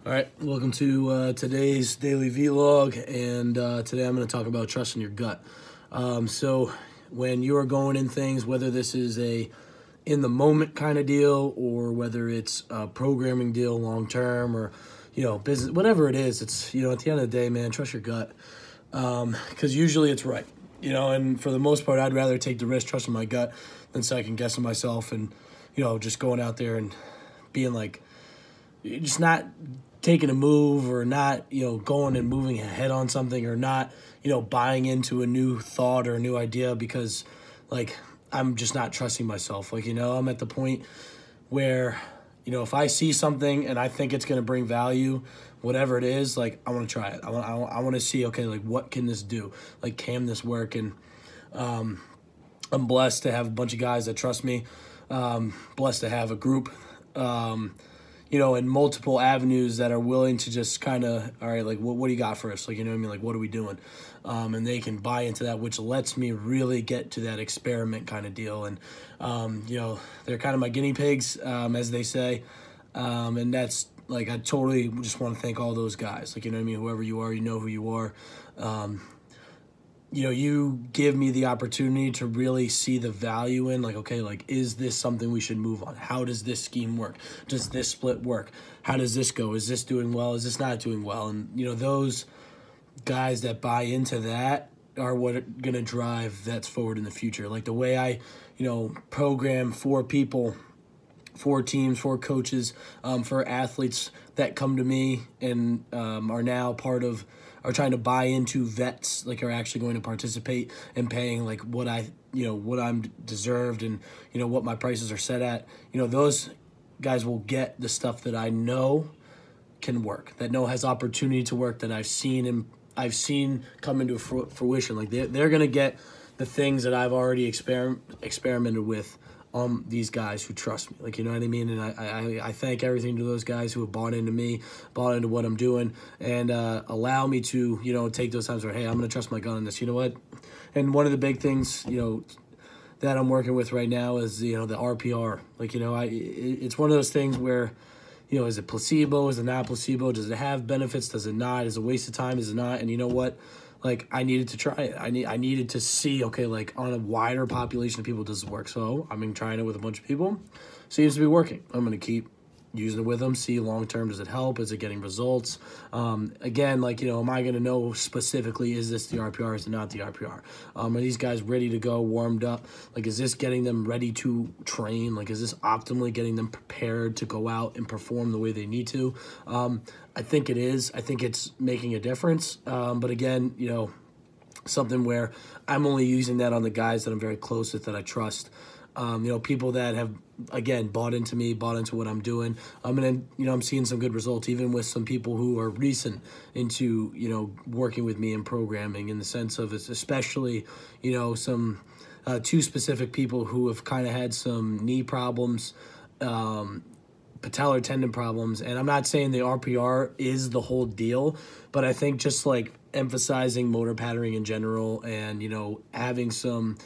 All right, welcome to today's daily vlog, and today I'm going to talk about trusting your gut. So when you are going in things, whether this is a in the moment kind of deal or whether it's a programming deal long term or business, whatever it is, it's at the end of the day, man, trust your gut, because usually it's right. And for the most part, I'd rather take the risk trusting my gut than second guessing myself and just going out there and being like just not taking a move or not, going and moving ahead on something or not, buying into a new thought or a new idea because, I'm just not trusting myself. I'm at the point where, if I see something and I think it's going to bring value, whatever it is, I want to try it. I want to see, okay, what can this do? Can this work? And I'm blessed to have a bunch of guys that trust me. Blessed to have a group, in multiple avenues that are willing to just kind of, all right, what do you got for us? What are we doing? And they can buy into that, which lets me really get to that experiment kind of deal. And, they're kind of my guinea pigs, as they say. And that's I totally just want to thank all those guys, whoever you are, who you are. You give me the opportunity to really see the value in, is this something we should move on? How does this scheme work? Does this split work? How does this go? Is this doing well? Is this not doing well? And, those guys that buy into that are what are going to drive Vets forward in the future. The way I, program for people, for teams, for coaches, for athletes that come to me and are now are trying to buy into Vets, are actually going to participate and paying what I'm deserved and what my prices are set at. Those guys will get the stuff that I know can work, that has opportunity to work, that I've seen come into fruition. They're gonna get the things that I've already experimented with. These guys who trust me, you know what I mean? And I thank everything to those guys who have bought into me, bought into what I'm doing, and allow me to, take those times where, hey, I'm going to trust my gut on this. You know what? And one of the big things, that I'm working with right now is, the RPR. It's one of those things where, is it placebo? Is it not placebo? Does it have benefits? Does it not? Is it a waste of time? Is it not? And you know what? I needed to try it. I needed to see, okay, on a wider population of people, does it work? So I've been trying it with a bunch of people. Seems to be working. I'm going to keep using it with them, see long-term, does it help? Is it getting results? Again, am I going to know specifically, is this the RPR? Is it not the RPR? Are these guys ready to go, warmed up? Is this getting them ready to train? Is this optimally getting them prepared to go out and perform the way they need to? I think it is. I think it's making a difference. But again, something where I'm only using that on the guys that I'm very close with, that I trust. People that have, again, bought into me, bought into what I'm doing. And I'm seeing some good results, even with some people who are recent into, working with me in programming, in the sense of, it's especially, some two specific people who have kind of had some knee problems, patellar tendon problems. And I'm not saying the RPR is the whole deal, but I think just emphasizing motor patterning in general and, having some,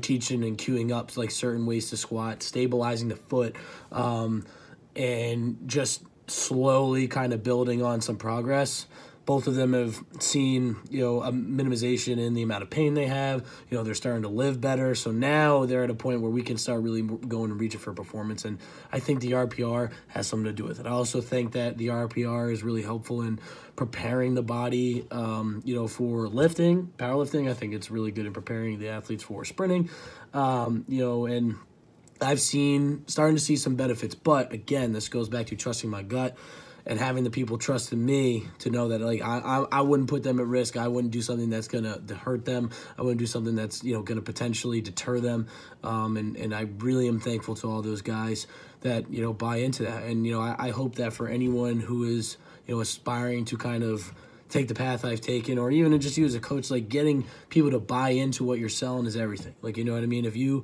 teaching and cueing up certain ways to squat, stabilizing the foot, and just slowly kind of building on some progress. Both of them have seen, a minimization in the amount of pain they have. They're starting to live better. So now they're at a point where we can start really going and reaching for performance. And I think the RPR has something to do with it. I also think that the RPR is really helpful in preparing the body, for lifting, powerlifting. I think it's really good in preparing the athletes for sprinting, and I've starting to see some benefits. But again, this goes back to trusting my gut and having the people trust in me to know that I wouldn't put them at risk. I wouldn't do something that's gonna hurt them. I wouldn't do something that's gonna potentially deter them. And I really am thankful to all those guys that buy into that. And I hope that for anyone who is aspiring to kind of take the path I've taken, or even just you as a coach, getting people to buy into what you're selling is everything. You know what I mean? If you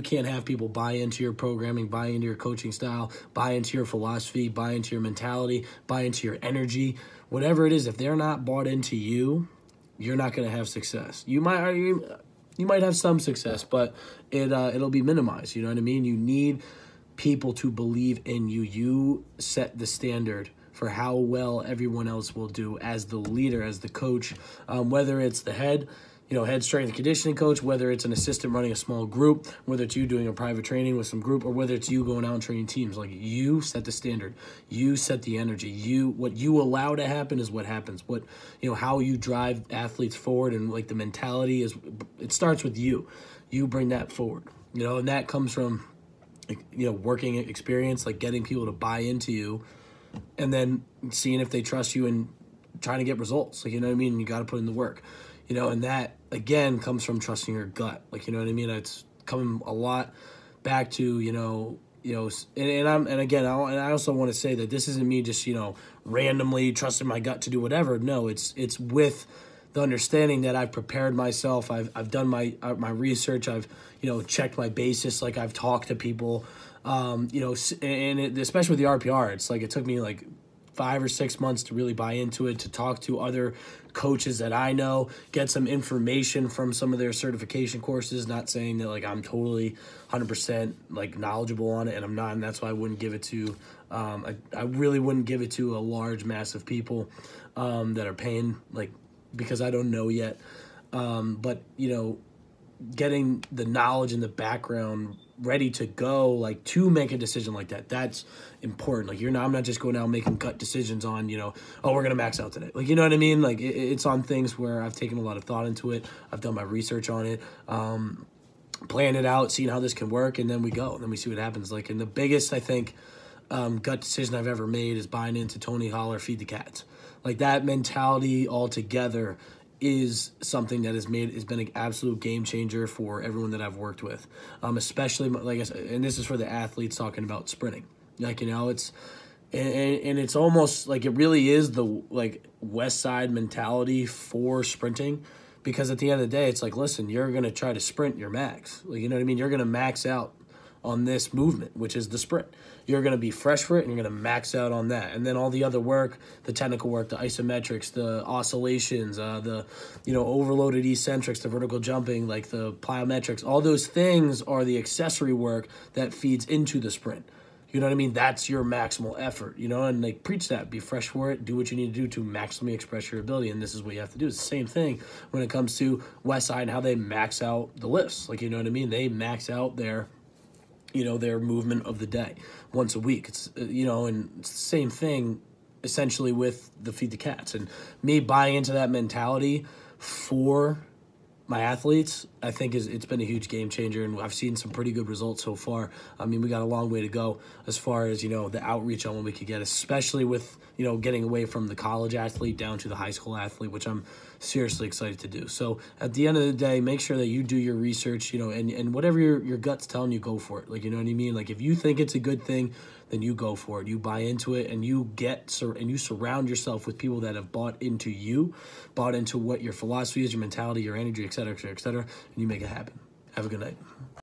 can't have people buy into your programming, buy into your coaching style, buy into your philosophy, buy into your mentality, buy into your energy, whatever it is, if they're not bought into you, you're not going to have success. You might have some success, but it'll be minimized. You know what I mean? You need people to believe in you. You set the standard for how well everyone else will do as the leader, as the coach, whether it's the head strength and conditioning coach, whether it's an assistant running a small group, whether it's you doing a private training with some group, or whether it's you going out and training teams. Like, you set the standard, you set the energy, what you allow to happen is what happens. How you drive athletes forward, and like the mentality it starts with you. You bring that forward, and that comes from, working experience, like getting people to buy into you, and then seeing if they trust you and trying to get results. Like, you got to put in the work. And that, again, comes from trusting your gut. Like, it's coming a lot back to, I also want to say that this isn't me just, randomly trusting my gut to do whatever. No, it's with the understanding that I've prepared myself. I've done my research. I've, checked my basis. Like, I've talked to people, especially with the RPR, it's like, it took me like 5 or 6 months to really buy into it, to talk to other coaches that I know, get some information from some of their certification courses. Not saying that like I'm totally 100% like knowledgeable on it, and I'm not, and that's why I wouldn't give it to I really wouldn't give it to a large mass of people that are paying, like, because I don't know yet. But getting the knowledge and the background ready to go, like, to make a decision like that, that's important. Like, I'm not just going out and making gut decisions on, we're gonna max out today. Like, you know what I mean? Like, it's on things where I've taken a lot of thought into it. I've done my research on it, planned it out, seeing how this can work, and then we go, and then we see what happens. Like, and the biggest, I think, gut decision I've ever made is buying into Tony Holler, Feed the Cats. Like, that mentality altogether is something that has been an absolute game changer for everyone that I've worked with, especially, like I said, and this is for the athletes talking about sprinting. Like, it's and it's almost like it really is the like West Side mentality for sprinting, because at the end of the day, it's like, listen, you're gonna try to sprint your max. Like, you know what I mean? You're gonna max out on this movement, which is the sprint. You're going to be fresh for it, and you're going to max out on that. And then all the other work, the technical work, the isometrics, the oscillations, the overloaded eccentrics, the vertical jumping, like the plyometrics, all those things are the accessory work that feeds into the sprint. You know what I mean? That's your maximal effort, and like, preach that, be fresh for it, do what you need to do to maximally express your ability, and this is what you have to do. It's the same thing when it comes to West Side and how they max out the lifts. Like, you know what I mean? They max out their movement of the day once a week. It's, and it's the same thing essentially with the Feed the Cats. And me buying into that mentality for my athletes, I think it's been a huge game changer, and I've seen some pretty good results so far. I mean, we got a long way to go as far as, the outreach on what we could get, especially with, getting away from the college athlete down to the high school athlete, which I'm seriously excited to do. So at the end of the day, make sure that you do your research, and whatever your gut's telling you, go for it. Like, you know what I mean? Like, if you think it's a good thing, then you go for it. You buy into it, and you surround yourself with people that have bought into what your philosophy is, your mentality, your energy, et cetera, and you make it happen. Have a good night.